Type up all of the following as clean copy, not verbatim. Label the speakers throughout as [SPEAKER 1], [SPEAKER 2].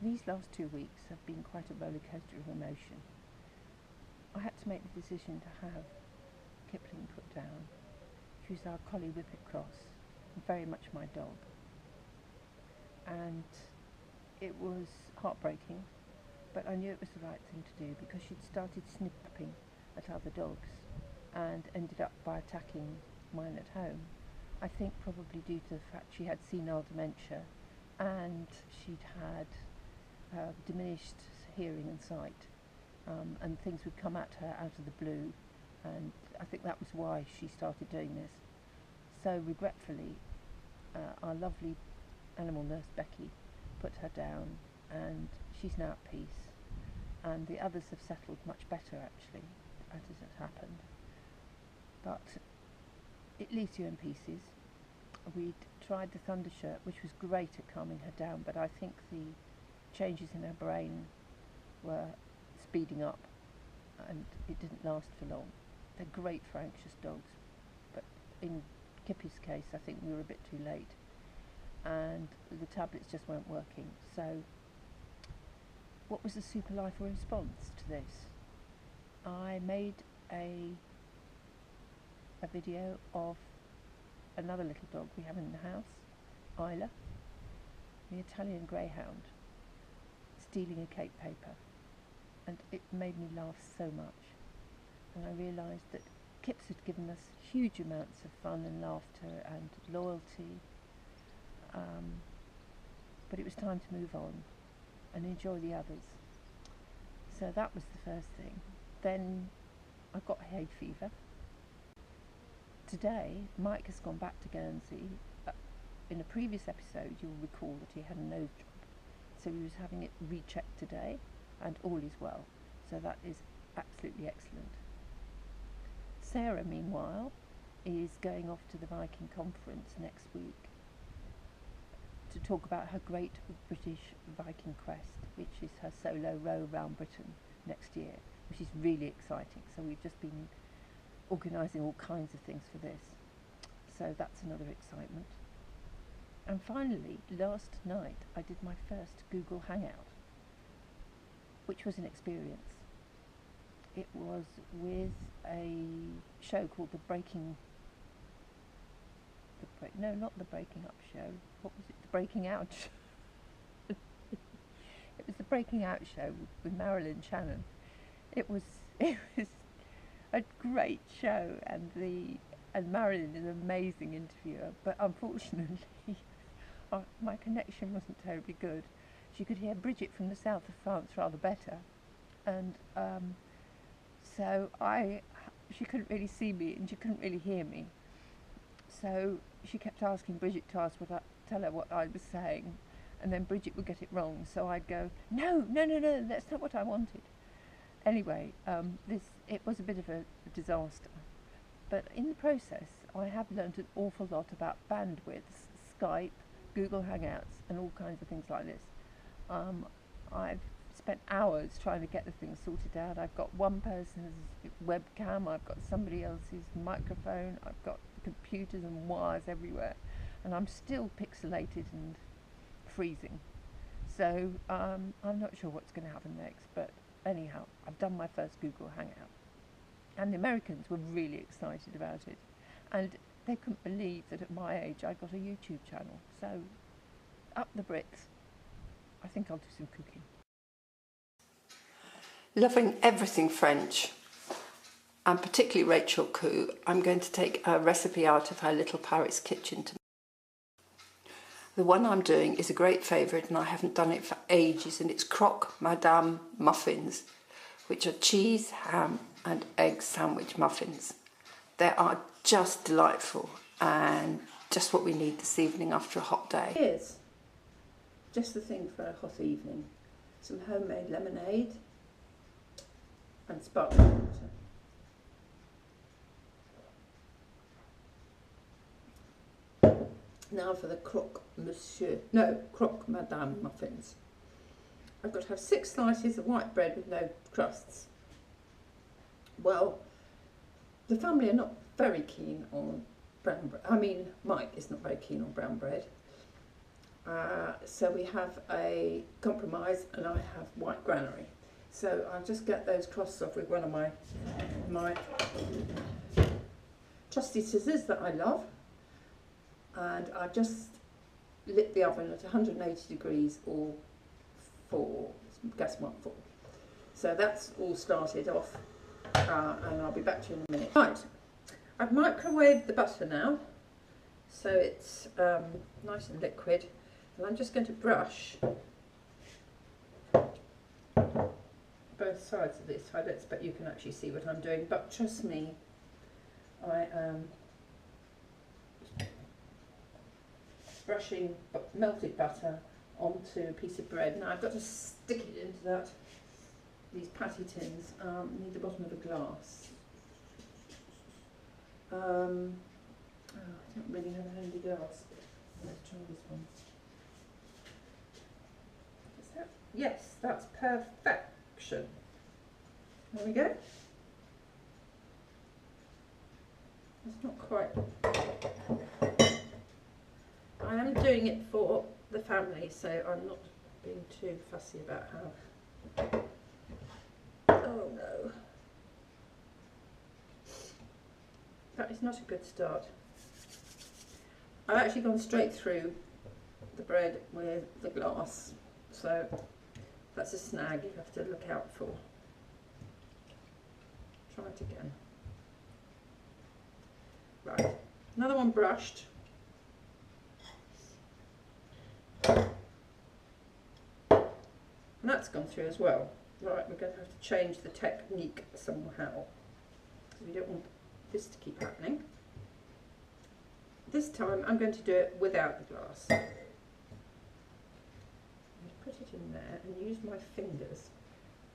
[SPEAKER 1] these last 2 weeks have been quite a roller coaster of emotion. I had to make the decision to have Kipling put down. She was our collie whippet cross, and very much my dog. And it was heartbreaking, but I knew it was the right thing to do because she'd started snipping at other dogs and ended up by attacking mine at home. I think probably due to the fact she had senile dementia and she'd had diminished hearing and sight, and things would come at her out of the blue, and I think that was why she started doing this. So regretfully, our lovely animal nurse Becky put her down, and she's now at peace, and the others have settled much better actually as it has happened, but it leaves you in pieces. We'd tried the Thunder shirt, which was great at calming her down, but I think the changes in her brain were speeding up and it didn't last for long. They're great for anxious dogs, but in Kippy's case I think we were a bit too late and the tablets just weren't working. So what was the Super Life response to this? I made a video of another little dog we have in the house, Isla, the Italian greyhound, stealing a cake paper, and it made me laugh so much, and I realised that Kips had given us huge amounts of fun and laughter and loyalty, but it was time to move on and enjoy the others. So that was the first thing. Then I got hay fever. Today Mike has gone back to Guernsey. In a previous episode you'll recall that he had a nose job, so he was having it rechecked today and all is well, so that is absolutely excellent. Sarah meanwhile is going off to the Viking conference next week to talk about her Great British Viking Quest, which is her solo row around Britain next year, which is really exciting. So we've just been organising all kinds of things for this, so that's another excitement. And finally, last night I did my first Google Hangout, which was an experience. It was with a show called The Breaking Up Show. What was it? The Breaking Out Show. It was The Breaking Out Show with Marilyn Shannon. It was a great show, and Marilyn is an amazing interviewer, but unfortunately my connection wasn't terribly good. She could hear Bridget from the south of France rather better, and so she couldn't really see me and she couldn't really hear me, so she kept asking Bridget to tell her what I was saying, and then Bridget would get it wrong, so I'd go, no, that's not what I wanted. Anyway, it was a bit of a disaster, but in the process I have learnt an awful lot about bandwidths, Skype, Google Hangouts and all kinds of things like this. I've spent hours trying to get the thing sorted out. I've got one person's webcam, I've got somebody else's microphone, I've got computers and wires everywhere, and I'm still pixelated and freezing. So I'm not sure what's going to happen next, but anyhow, I've done my first Google Hangout, and the Americans were really excited about it, and they couldn't believe that at my age I got a YouTube channel. So up the bricks. I think I'll do some cooking. Loving everything French, and particularly Rachel Khoo, I'm going to take a recipe out of her little Paris kitchen. The one I'm doing is a great favourite, and I haven't done it for ages, and it's Croque Madame muffins, which are cheese, ham and egg sandwich muffins. They are just delightful and just what we need this evening after a hot day. Here's just the thing for a hot evening: some homemade lemonade and sparkling water. Now for the Croque Madame muffins. I've got to have 6 slices of white bread with no crusts. Well, the family are not very keen on brown bread. I mean, Mike is not very keen on brown bread.
[SPEAKER 2] So we have a compromise and I have white granary. So I'll just get those crusts off with one of my trusty scissors that I love, and I just lit the oven at 180 degrees or 4, gas mark 4. So that's all started off, and I'll be back to you in a minute. Right, I've microwaved the butter now, so it's nice and liquid, and I'm just going to brush both sides of this. I don't expect you can actually see what I'm doing, but trust me, I am brushing melted butter onto a piece of bread. Now I've got to stick it into these patty tins. Need the bottom of a glass. I don't really have a handy glass. Let's try this one. Is that? Yes, that's perfection. There we go. It's not quite. I am doing it for the family, so I'm not being too fussy about how. Oh no. That is not a good start. I've actually gone straight through the bread with the glass, so that's a snag you have to look out for. Try it again. Right, another one brushed. And that's gone through as well. Right, we're going to have to change the technique somehow, because we don't want this to keep happening. This time I'm going to do it without the glass. I'm going to put it in there and use my fingers,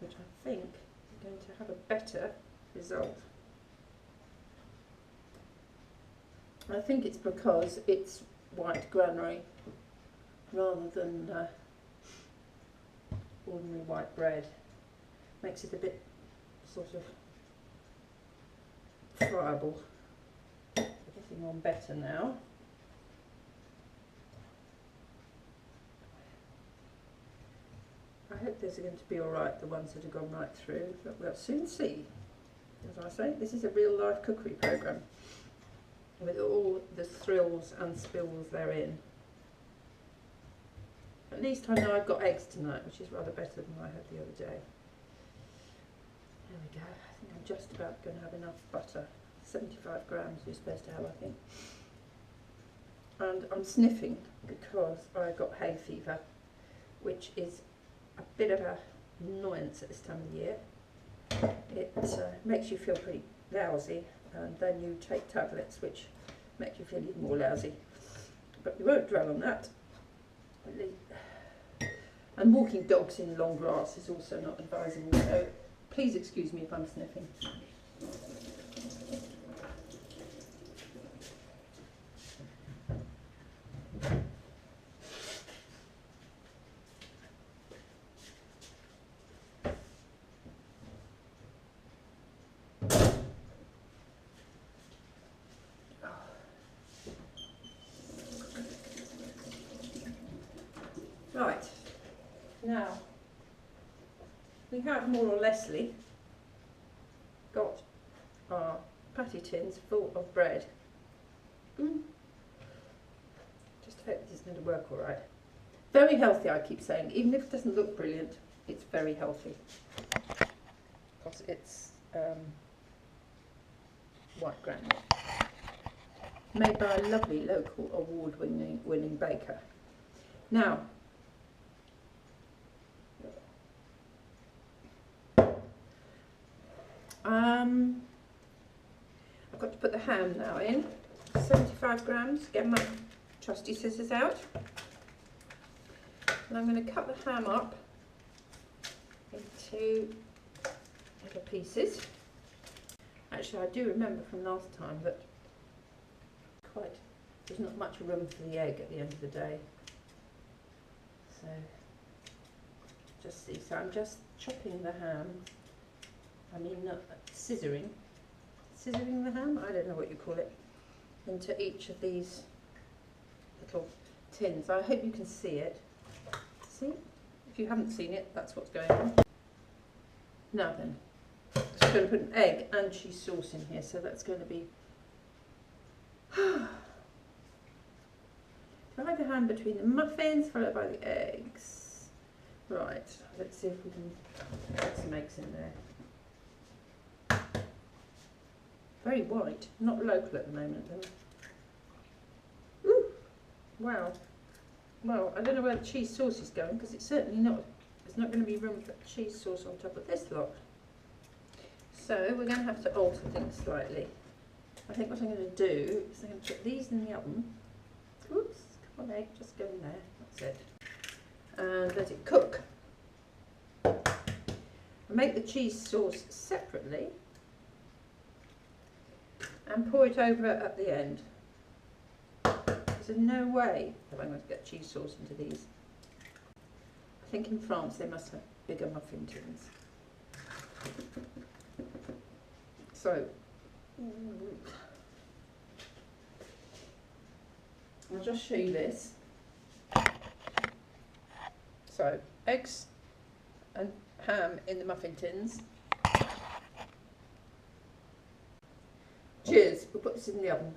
[SPEAKER 2] which I think is going to have a better result. I think it's because it's white granary rather than ordinary white bread. Makes it a bit sort of friable. Getting on better now. I hope these are going to be alright, the ones that have gone right through, but we'll soon see. As I say, this is a real life cookery programme with all the thrills and spills therein. At least I know I've got eggs tonight, which is rather better than I had the other day. There we go. I think I'm just about going to have enough butter. 75 grams you're supposed to have, I think. And I'm sniffing because I got hay fever, which is a bit of an annoyance at this time of year. It makes you feel pretty lousy, and then you take tablets which make you feel even more lousy. But we won't dwell on that. And walking dogs in long grass is also not advisable, so please excuse me if I'm sniffing. Right, now we have more or lessly got our patty tins full of bread. Just hope this is going to work all right. Very healthy, I keep saying, even if it doesn't look brilliant, it's very healthy because it's white granary, made by a lovely local award-winning baker. Now, I've got to put the ham now in, 75 grams, get my trusty scissors out, and I'm going to cut the ham up into little pieces. Actually, I do remember from last time that there's not much room for the egg at the end of the day, so just see, so I'm just chopping the ham, scissoring the ham, I don't know what you call it, into each of these little tins. I hope you can see it. See? If you haven't seen it, that's what's going on. Now then, I'm going to put an egg and cheese sauce in here, so that's going to be divide the ham between the muffins, followed by the eggs. Right, let's see if we can get some eggs in there. Very white, not local at the moment though. Ooh, wow. Well, I don't know where the cheese sauce is going, because it's certainly not, there's not going to be room for cheese sauce on top of this lot. So we're going to have to alter things slightly. I think what I'm going to do is I'm going to put these in the oven. Oops, come on egg, just go in there, that's it. And let it cook. I make the cheese sauce separately and pour it over at the end. There's no way that I'm going to get cheese sauce into these. I think in France they must have bigger muffin tins. So, I'll just show you this. So, eggs and ham in the muffin tins. Cheers, we'll put this in the oven.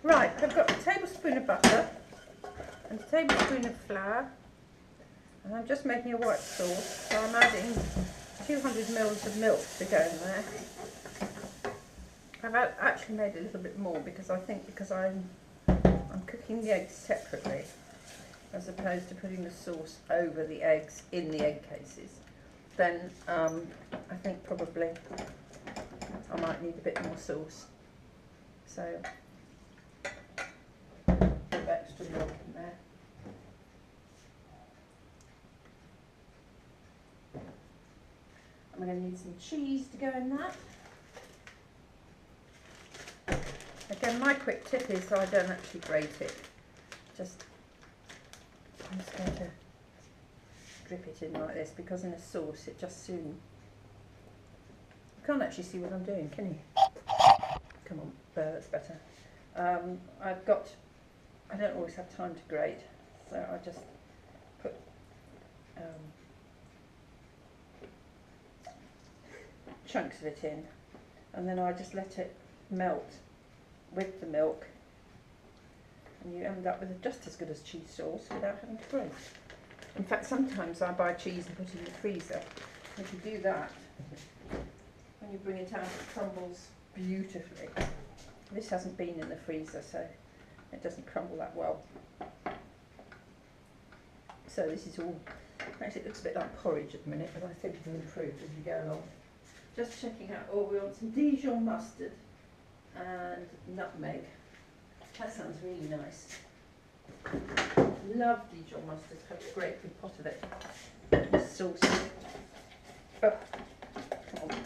[SPEAKER 2] Right, I've got a tablespoon of butter and a tablespoon of flour, and I'm just making a white sauce, so I'm adding 200 ml of milk to go in there. I've actually made a little bit more because I think I'm cooking the eggs separately as opposed to putting the sauce over the eggs in the egg cases. Then I think probably I might need a bit more sauce. So extra milk in there. I'm going to need some cheese to go in that. Again, my quick tip is I don't actually grate it. I'm just going to drip it in like this, because in a sauce it just soon... You can't actually see what I'm doing, can you? Come on, there, that's better. I don't always have time to grate, so I just put chunks of it in, and then I just let it melt with the milk, and you end up with just as good as cheese sauce without having to grate. In fact, sometimes I buy cheese and put it in the freezer. If you do that, when you bring it out, it crumbles beautifully. This hasn't been in the freezer, so it doesn't crumble that well. So this is all, actually it looks a bit like porridge at the minute, but I think it'll improve as we go along. Just checking out, we want some Dijon mustard and nutmeg. That sounds really nice. Love Dijon mustard, have a great big pot of it. This sauce. Oh, come on.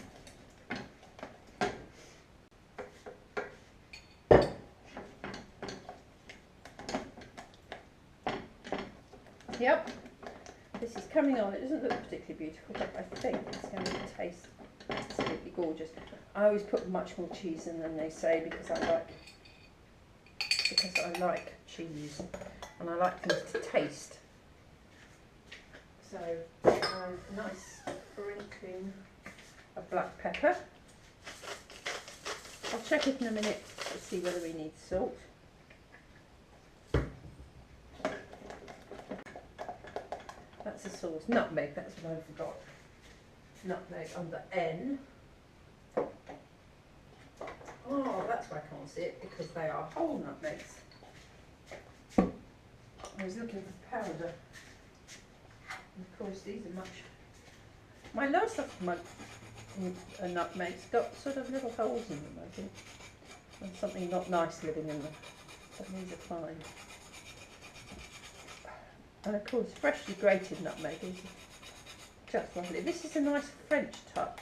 [SPEAKER 2] Yep, this is coming on. It doesn't look particularly beautiful, but I think it's going to taste absolutely gorgeous. I always put much more cheese in than they say, because I like cheese and I like things to taste. So nice sprinkling of black pepper. I'll check it in a minute to see whether we need salt. That's the sauce. Nutmeg, that's what I forgot. Nutmeg under N. Oh, that's why I can't see it, because they are whole nutmegs. I was looking for powder. And of course, these are much... My last of my nutmegs got sort of little holes in them, I think. And something not nice living in them. But these are fine. And of course, freshly grated nutmeg is just lovely. This is a nice French touch.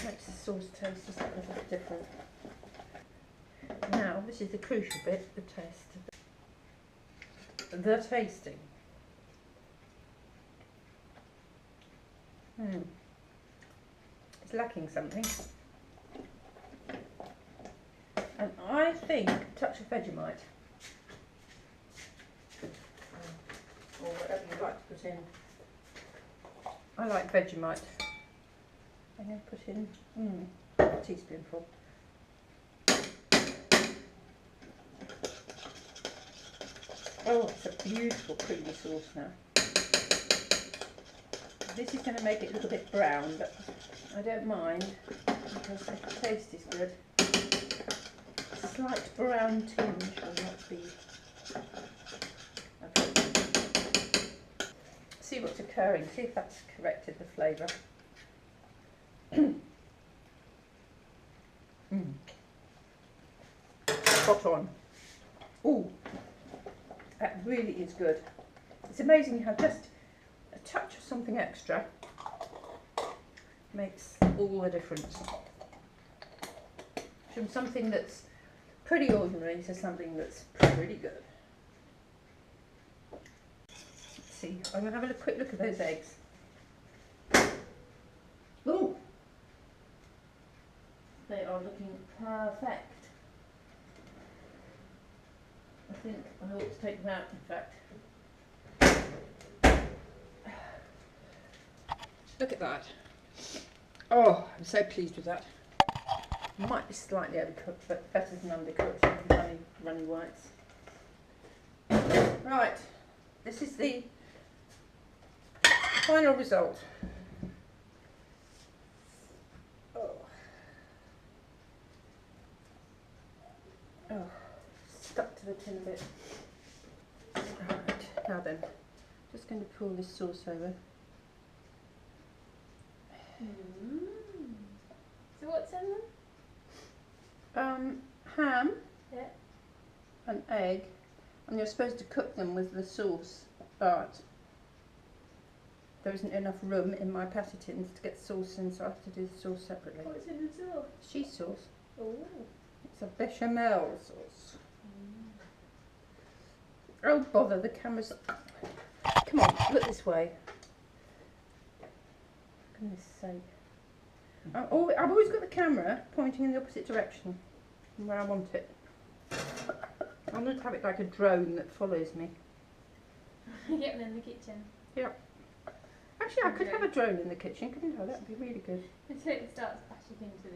[SPEAKER 2] Makes the sauce taste just a little bit different. Now, this is the crucial bit, the taste. The tasting.
[SPEAKER 1] It's lacking something. And I think a touch of Vegemite. Or whatever you like to put in. I like Vegemite. I'm going to put in a teaspoonful. Oh, it's a beautiful creamy sauce now. This is going to make it a little bit brown, but I don't mind because if the taste is good, a slight brown tinge will not be. Okay. See what's occurring, see if that's corrected the flavour. Spot on. Ooh, that really is good. It's amazing how just a touch of something extra makes all the difference. From something that's pretty ordinary to something that's pretty good. Let's see, I'm going to have a quick look at those eggs. Ooh! They are looking perfect. I think I ought to take them out, in fact. Look at that. Oh, I'm so pleased with that. Might be slightly overcooked, but better than undercooked. Runny whites. Right, this is the final result. Oh, stuck to the tin a bit. Right, now then, just going to pour this sauce over.
[SPEAKER 3] So what's in them?
[SPEAKER 1] Ham,
[SPEAKER 3] Yeah.
[SPEAKER 1] an egg, and you're supposed to cook them with the sauce, but there isn't enough room in my patty tins to get the sauce in, so I have to do the sauce separately.
[SPEAKER 3] What's in the sauce?
[SPEAKER 1] Cheese sauce.
[SPEAKER 3] Oh.
[SPEAKER 1] It's a bechamel sauce. Oh bother, the camera's... Come on, look this way. For goodness sake. I've always got the camera pointing in the opposite direction from where I want it. I'm going to have it like a drone that follows me.
[SPEAKER 3] Get them in the kitchen.
[SPEAKER 1] Yeah. Actually, I could have a drone in the kitchen, couldn't I? That would be really good.
[SPEAKER 3] Until it starts bashing into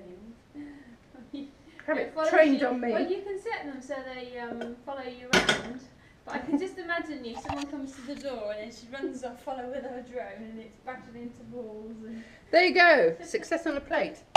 [SPEAKER 3] things.
[SPEAKER 1] Have it trained on me.
[SPEAKER 3] Well, you can set them so they follow you around. But I can just imagine you, someone comes to the door and then she runs off, follow with her drone, and it's bashing into walls. And
[SPEAKER 1] There you go. Success on a plate.